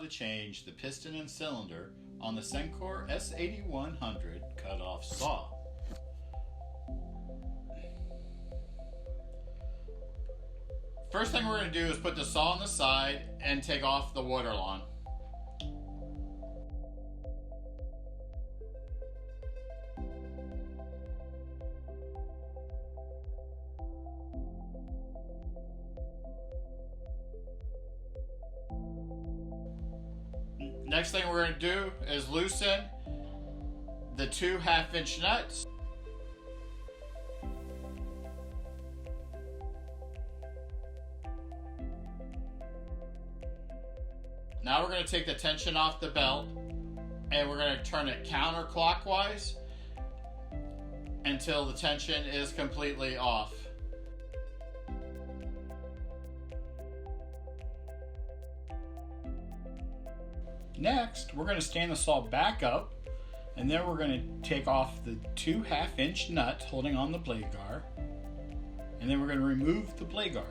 to change the piston and cylinder on the Sencore S8100 cut-off saw. First thing we're going to do is put the saw on the side and take off the water line. Next thing we're going to do is loosen the two 1/2-inch nuts. Now we're going to take the tension off the belt and we're going to turn it counterclockwise until the tension is completely off. Next, we're going to stand the saw back up, and then we're going to take off the two 1/2-inch nuts holding on the blade guard, and then we're going to remove the blade guard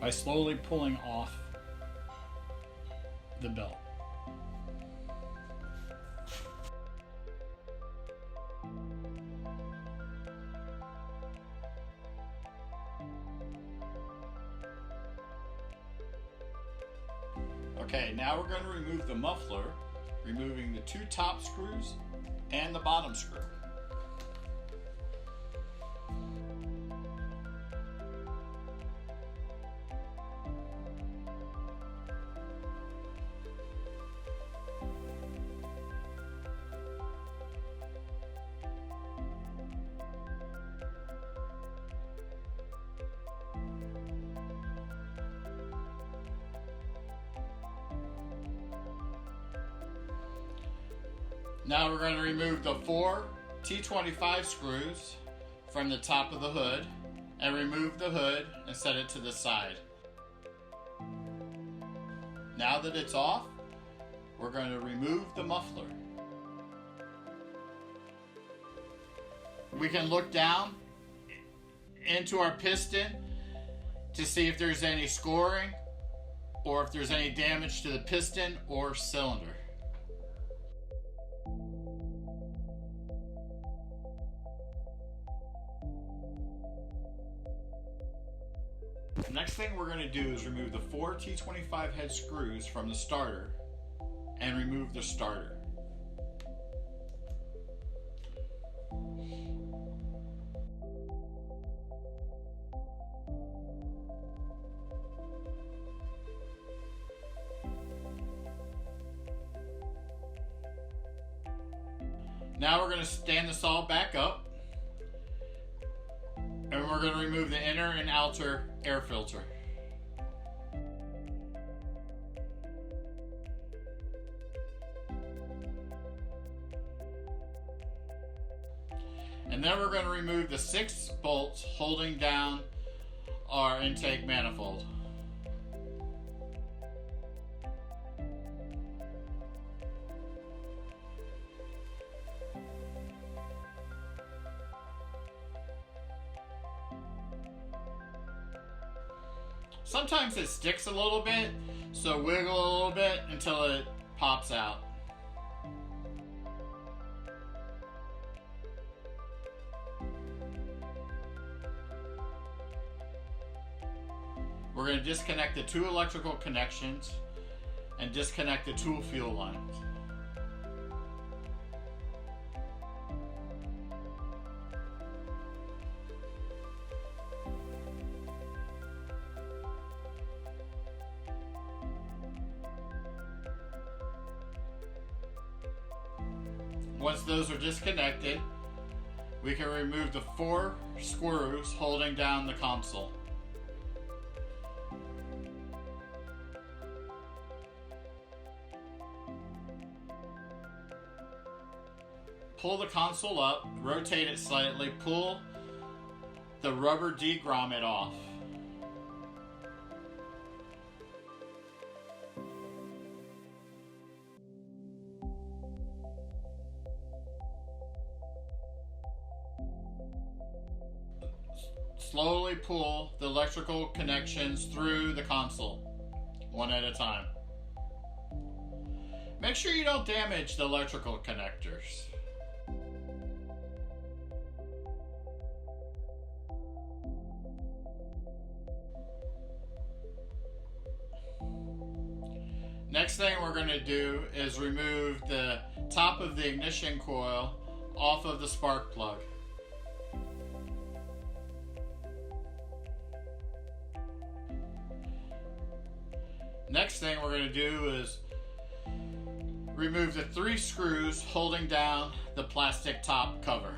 by slowly pulling off the belt. Okay, now we're going to remove the muffler, removing the two top screws and the bottom screw. Now we're going to remove the 4 T25 screws from the top of the hood and remove the hood and set it to the side. Now that it's off, we're going to remove the muffler. We can look down into our piston to see if there's any scoring or if there's any damage to the piston or cylinder. The next thing we're going to do is remove the 4 T25 head screws from the starter and remove the starter. Now we're going to stand the saw back up, and we're going to remove the inner and outer air filter. And then we're going to remove the 6 bolts holding down our intake manifold. Sometimes it sticks a little bit, so wiggle a little bit until it pops out. We're going to disconnect the 2 electrical connections and disconnect the tool fuel lines. Once those are disconnected, we can remove the 4 screws holding down the console. Pull the console up, rotate it slightly, pull the rubber D-grommet off. Slowly pull the electrical connections through the console, one at a time. Make sure you don't damage the electrical connectors. Next thing we're going to do is remove the top of the ignition coil off of the spark plug. Next thing we're going to do is remove the 3 screws holding down the plastic top cover.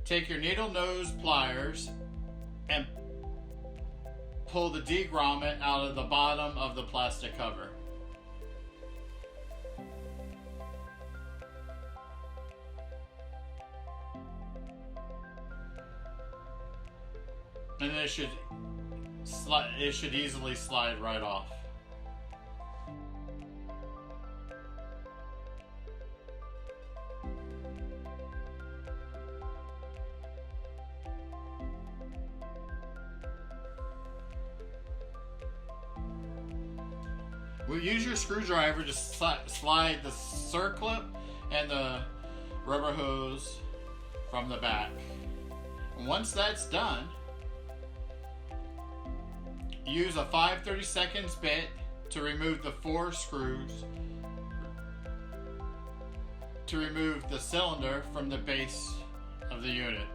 Take your needle nose pliers and pull the D-grommet out of the bottom of the plastic cover. And it should easily slide right off. We'll use your screwdriver to slide the circlip and the rubber hose from the back. And once that's done, use a 5/32 bit to remove the 4 screws to remove the cylinder from the base of the unit.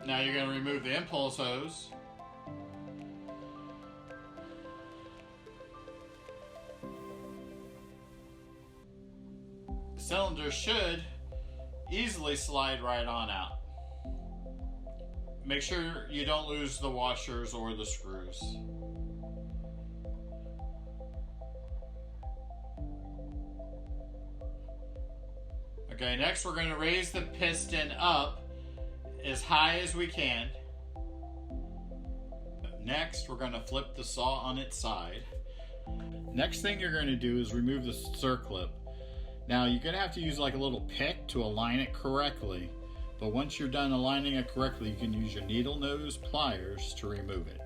Now you're going to remove the impulse hose. The cylinder should easily slide right on out. Make sure you don't lose the washers or the screws. Okay, next we're going to raise the piston up as high as we can. Next, we're going to flip the saw on its side. Next thing you're going to do is remove the circlip. Now, you're going to have to use like a little pick to align it correctly, but once you're done aligning it correctly, you can use your needle nose pliers to remove it.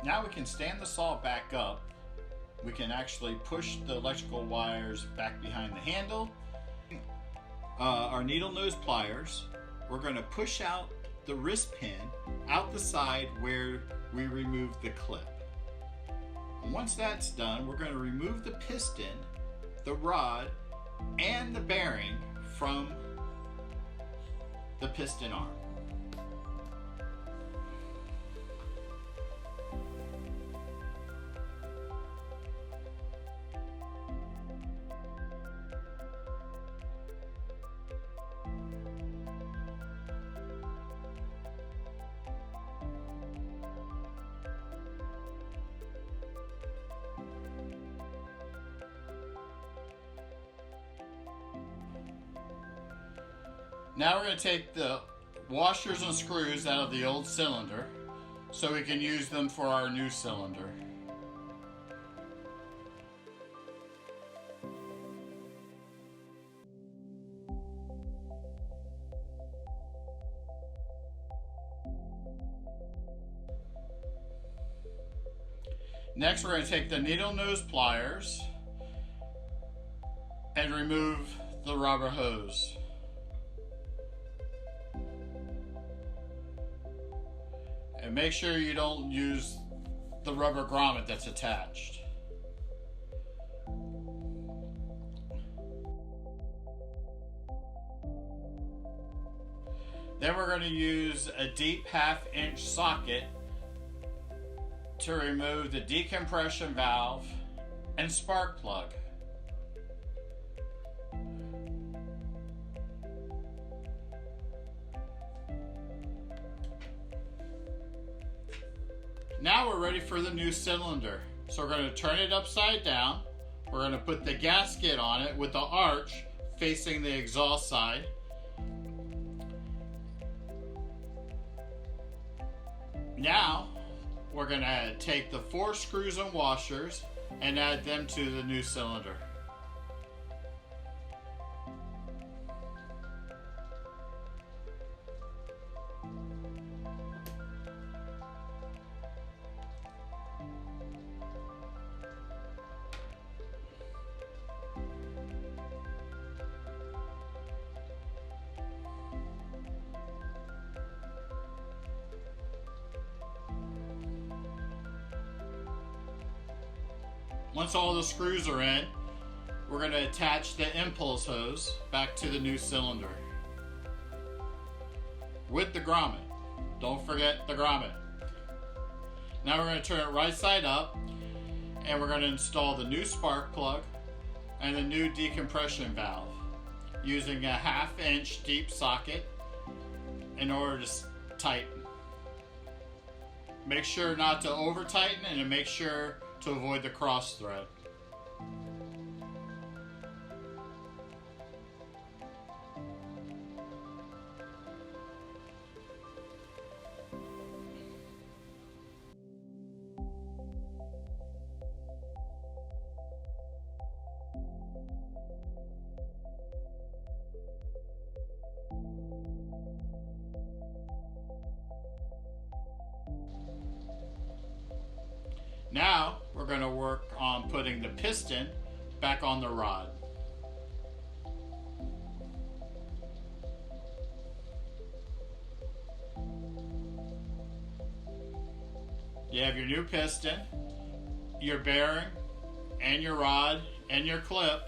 Now we can stand the saw back up. We can actually push the electrical wires back behind the handle. Our needle nose pliers, we're going to push out the wrist pin out the side where we removed the clip. And once that's done, we're going to remove the piston, the rod, and the bearing from the piston arm. Now we're going to take the washers and screws out of the old cylinder so we can use them for our new cylinder. Next, we're going to take the needle nose pliers and remove the rubber hose. And make sure you don't use the rubber grommet that's attached. Then we're going to use a deep 1/2 inch socket to remove the decompression valve and spark plug. Now we're ready for the new cylinder. So we're going to turn it upside down. We're going to put the gasket on it with the arch facing the exhaust side. Now we're going to take the 4 screws and washers and add them to the new cylinder. Once all the screws are in, we're going to attach the impulse hose back to the new cylinder with the grommet. Don't forget the grommet. Now we're going to turn it right side up and we're going to install the new spark plug and the new decompression valve using a 1/2 inch deep socket in order to tighten. Make sure not to over tighten and to make sure to avoid the cross thread. Now we're going to work on putting the piston back on the rod. You have your new piston, your bearing, and your rod, and your clip.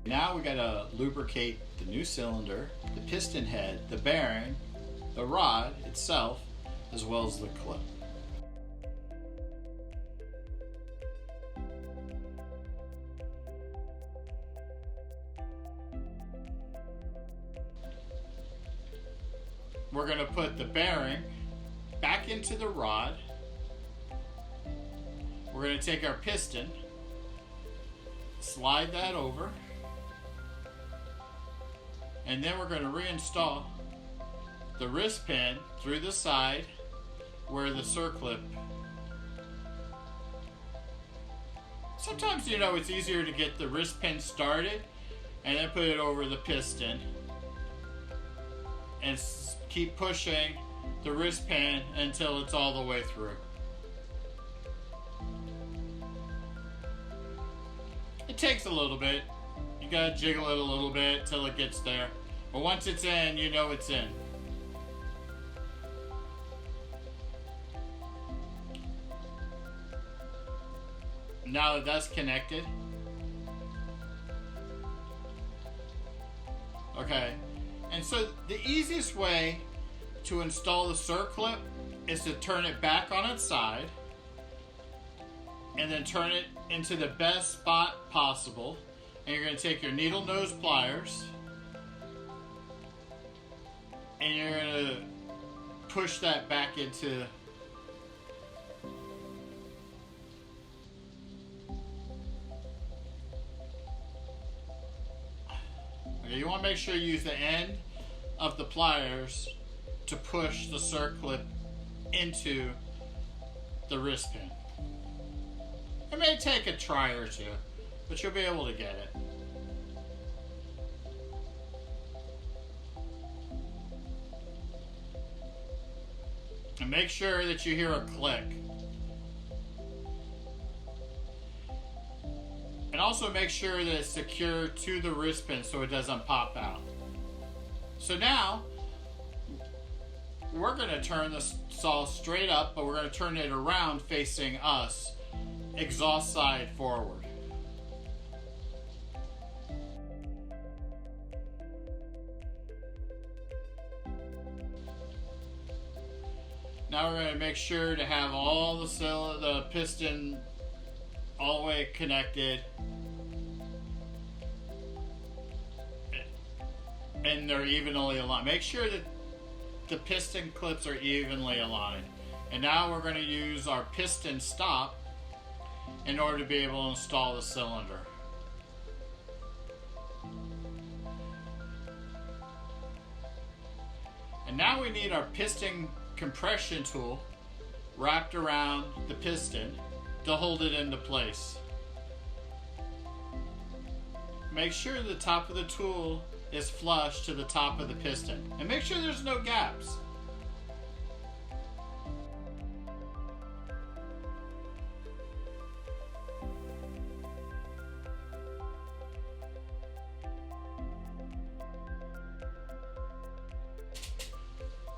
Now we got to lubricate the new cylinder, the piston head, the bearing, the rod itself, as well as the clip. We're going to put the bearing back into the rod. We're going to take our piston, slide that over, and then we're going to reinstall the wrist pin through the side where the circlip. Sometimes, it's easier to get the wrist pin started and then put it over the piston and keep pushing the wrist pin until it's all the way through. It takes a little bit. You gotta jiggle it a little bit till it gets there. But once it's in, you know it's in. Now that that's connected, okay, and so the easiest way to install the circlip is to turn it back on its side and then turn it into the best spot possible, and you're going to take your needle nose pliers and you're going to push that back into. You want to make sure you use the end of the pliers to push the circlip into the wrist pin. It may take a try or two, but you'll be able to get it. And make sure that you hear a click. And also make sure that it's secured to the wrist pin so it doesn't pop out. So now, we're going to turn the saw straight up, but we're going to turn it around facing us, exhaust side forward. Now we're going to make sure to have all the piston all the way connected, and they're evenly aligned. Make sure that the piston clips are evenly aligned. And now we're going to use our piston stop in order to be able to install the cylinder. And now we need our piston compression tool wrapped around the piston to hold it into place. Make sure the top of the tool is flush to the top of the piston, and make sure there's no gaps.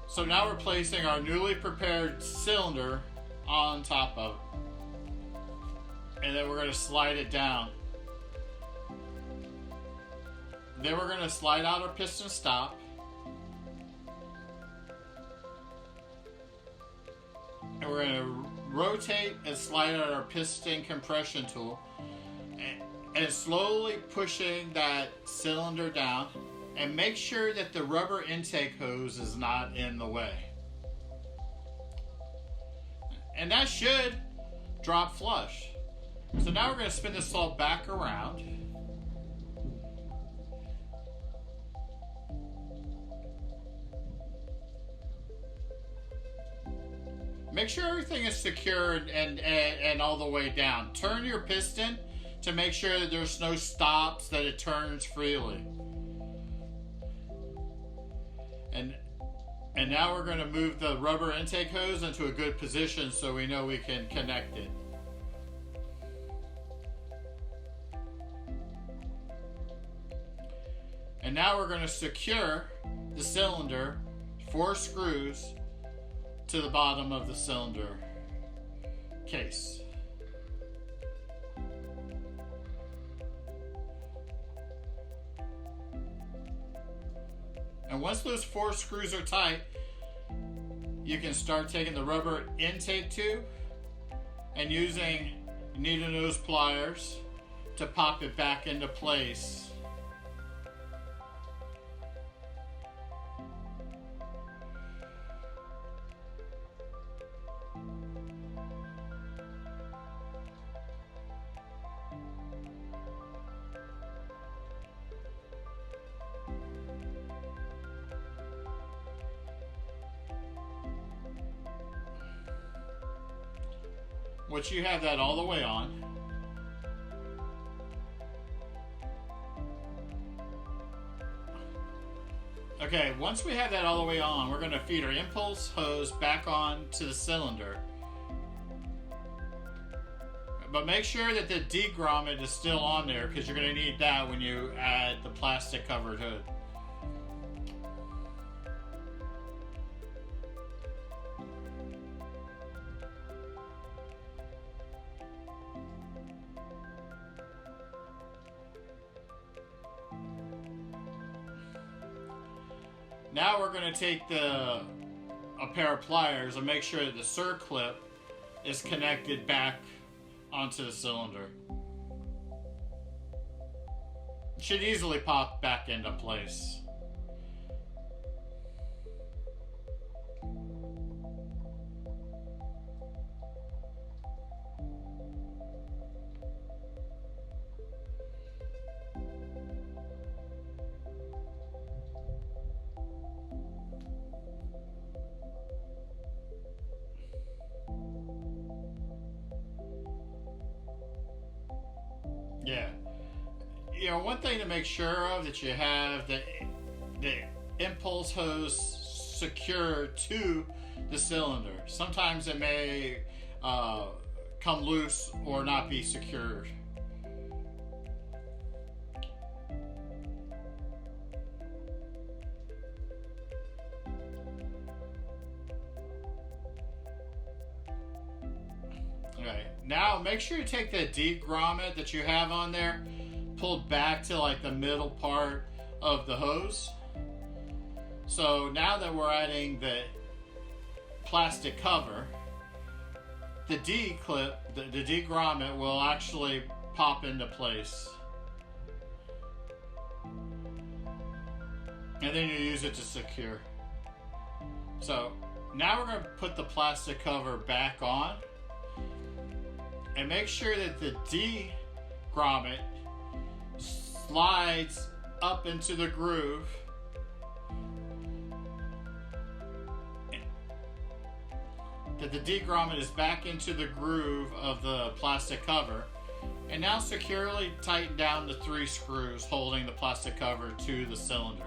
So now we're placing our newly prepared cylinder on top of it. And then we're going to slide it down. Then we're going to slide out our piston stop. And we're going to rotate and slide out our piston compression tool. And slowly pushing that cylinder down. And make sure that the rubber intake hose is not in the way. And that should drop flush. So now we're going to spin this saw back around. Make sure everything is secured and all the way down. Turn your piston to make sure that there's no stops, that it turns freely. And now we're going to move the rubber intake hose into a good position so we know we can connect it. And now we're going to secure the cylinder, 4 screws, to the bottom of the cylinder case. And once those 4 screws are tight, you can start taking the rubber intake tube and using needle nose pliers to pop it back into place. Once you have that all the way on, okay, once we have that all the way on, we're going to feed our impulse hose back on to the cylinder. But make sure that the D-grommet is still on there, because you're going to need that when you add the plastic covered hood. Now we're going to take a pair of pliers and make sure that the circlip is connected back onto the cylinder. It should easily pop back into place. Yeah. You know, one thing to make sure of, that you have the impulse hose secured to the cylinder. Sometimes it may come loose or not be secured. Okay, now make sure you take the D-grommet that you have on there, pulled back to like the middle part of the hose. So now that we're adding plastic cover, the D clip, the D grommet will actually pop into place. And then you use it to secure. So now we're going to put the plastic cover back on. And make sure that the D grommet slides up into the groove. That the D grommet is back into the groove of the plastic cover. And now securely tighten down the 3 screws holding the plastic cover to the cylinder.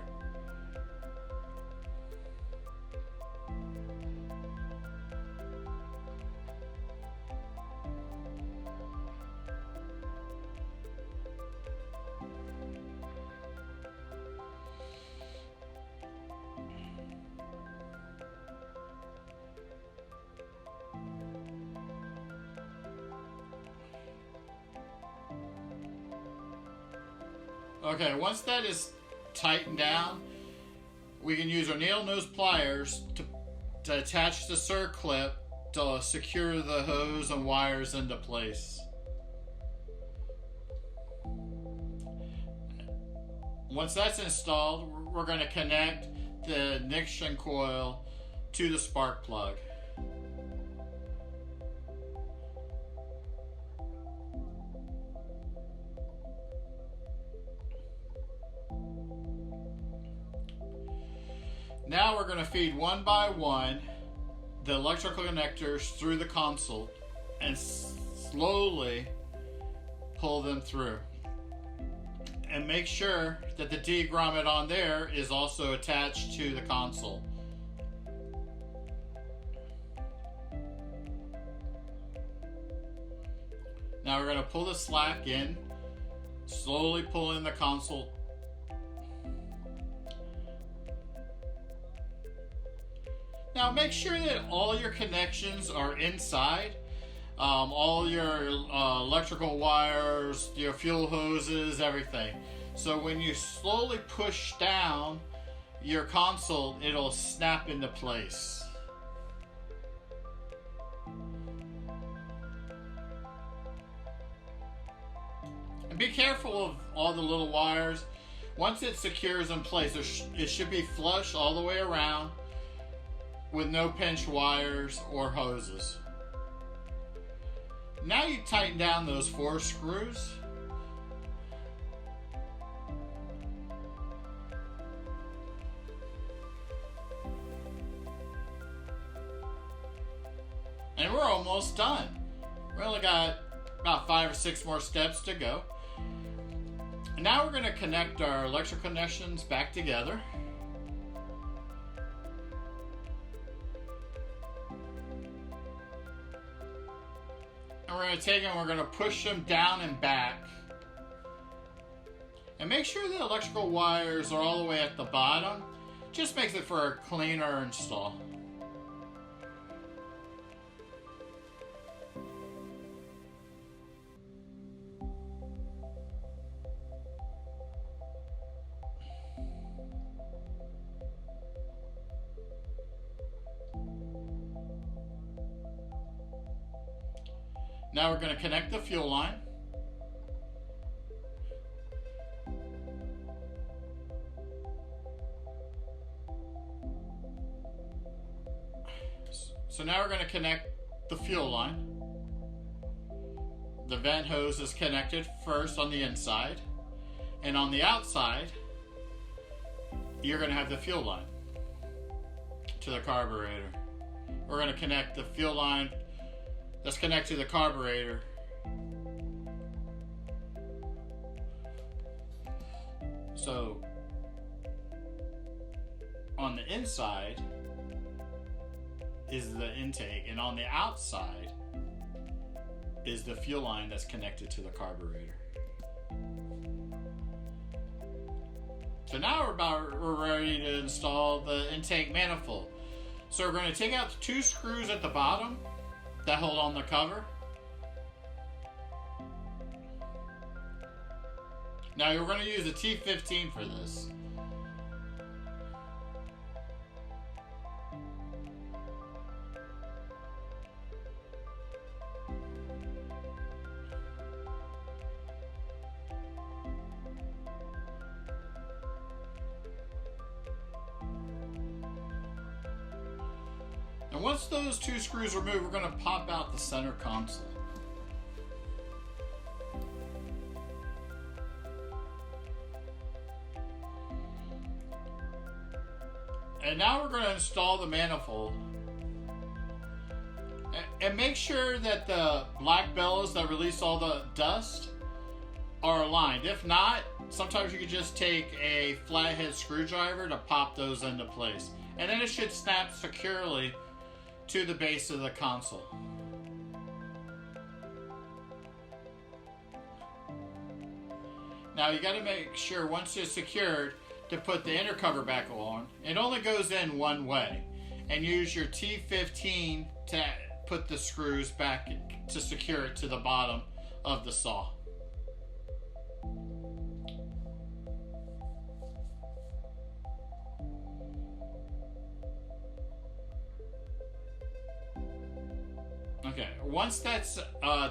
Okay, once that is tightened down, we can use our needle nose pliers to attach the circlip to secure the hose and wires into place. Once that's installed, we're going to connect the ignition coil to the spark plug. Now we're going to feed one by one the electrical connectors through the console and slowly pull them through. And make sure that the D grommet on there is also attached to the console. Now we're going to pull the slack in, slowly pull in the console. Now make sure that all your connections are inside. All your electrical wires, your fuel hoses, everything. So when you slowly push down your console, it'll snap into place. And be careful of all the little wires. Once it secures in place, it should be flush all the way around, with no pinch wires or hoses. Now you tighten down those 4 screws. And we're almost done. We only got about 5 or 6 more steps to go. And now we're going to connect our electrical connections back together. And we're going to take them, we're going to push them down and back. And make sure the electrical wires are all the way at the bottom. Just makes it for a cleaner install. Now we're going to connect the fuel line. So now we're going to connect the fuel line. The vent hose is connected first on the inside, and on the outside you're going to have the fuel line to the carburetor. We're going to connect the fuel line that's connected to the carburetor. So on the inside is the intake, and on the outside is the fuel line that's connected to the carburetor. So now we're ready to install the intake manifold. So we're going to take out the 2 screws at the bottom that hold on the cover. Now you're going to use a T15 for this. once those two screws are removed, we're going to pop out the center console. And now we're going to install the manifold. And make sure that the black bellows that release all the dust are aligned. If not, sometimes you can just take a flathead screwdriver to pop those into place. And then it should snap securely to the base of the console. Now you got to make sure once it's secured to put the inner cover back on. It only goes in one way. And use your T15 to put the screws back to secure it to the bottom of the saw. Okay, once that's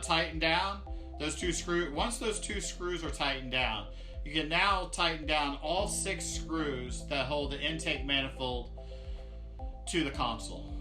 tightened down, once those two screws are tightened down, you can now tighten down all 6 screws that hold the intake manifold to the console.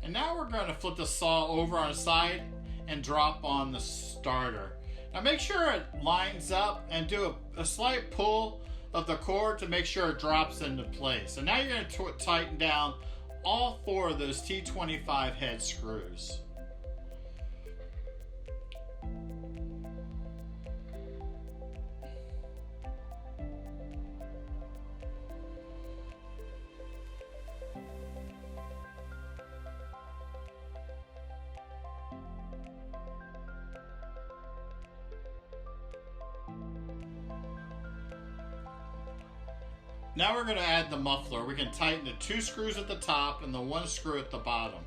And now we're going to flip the saw over on its side and drop on the starter. Now make sure it lines up and do a slight pull of the cord to make sure it drops into place. And now you're going to tighten down all 4 of those T25 head screws. Now we're going to add the muffler. We can tighten the 2 screws at the top and the 1 screw at the bottom.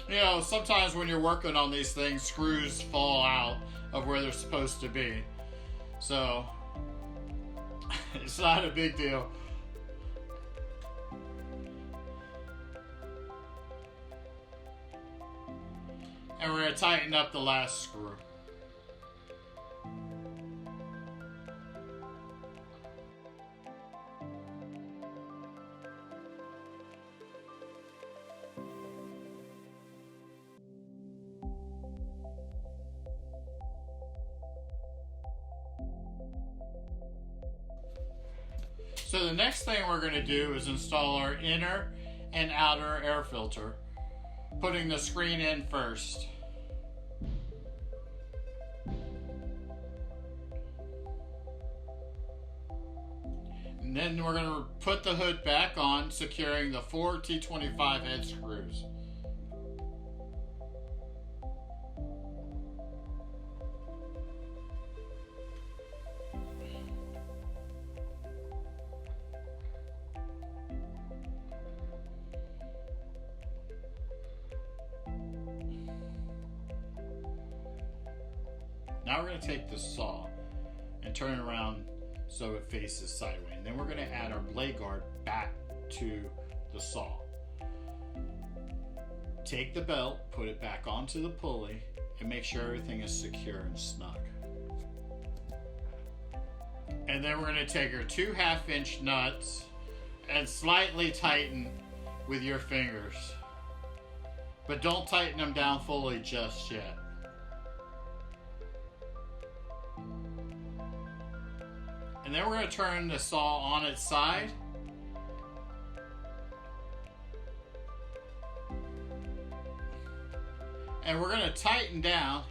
You know, sometimes when you're working on these things, screws fall out of where they're supposed to be. So, it's not a big deal. And we're going to tighten up the last screw. So the next thing we're going to do is install our inner and outer air filter, putting the screen in first. And then we're going to put the hood back on, securing the 4 T25 head screws. Now we're going to take the saw and turn it around so it faces sideways. And then we're going to add our blade guard back to the saw. Take the belt, put it back onto the pulley, and make sure everything is secure and snug. And then we're going to take our 2 1/2-inch nuts and slightly tighten with your fingers. But don't tighten them down fully just yet. And then we're going to turn the saw on its side. And we're going to tighten down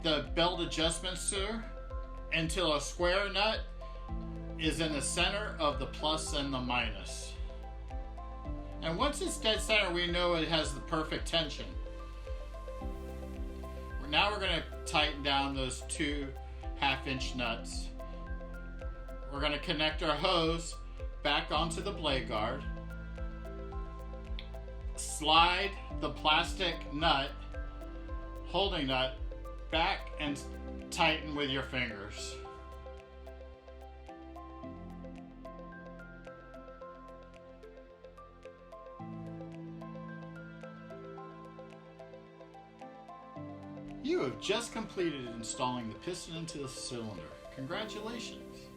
the belt adjustment screw until a square nut is in the center of the plus and the minus. And once it's dead center, we know it has the perfect tension. Now we're going to tighten down those 2 1/2-inch nuts. We're going to connect our hose back onto the blade guard. Slide the plastic nut, holding nut, back and tighten with your fingers. You have just completed installing the piston into the cylinder. Congratulations!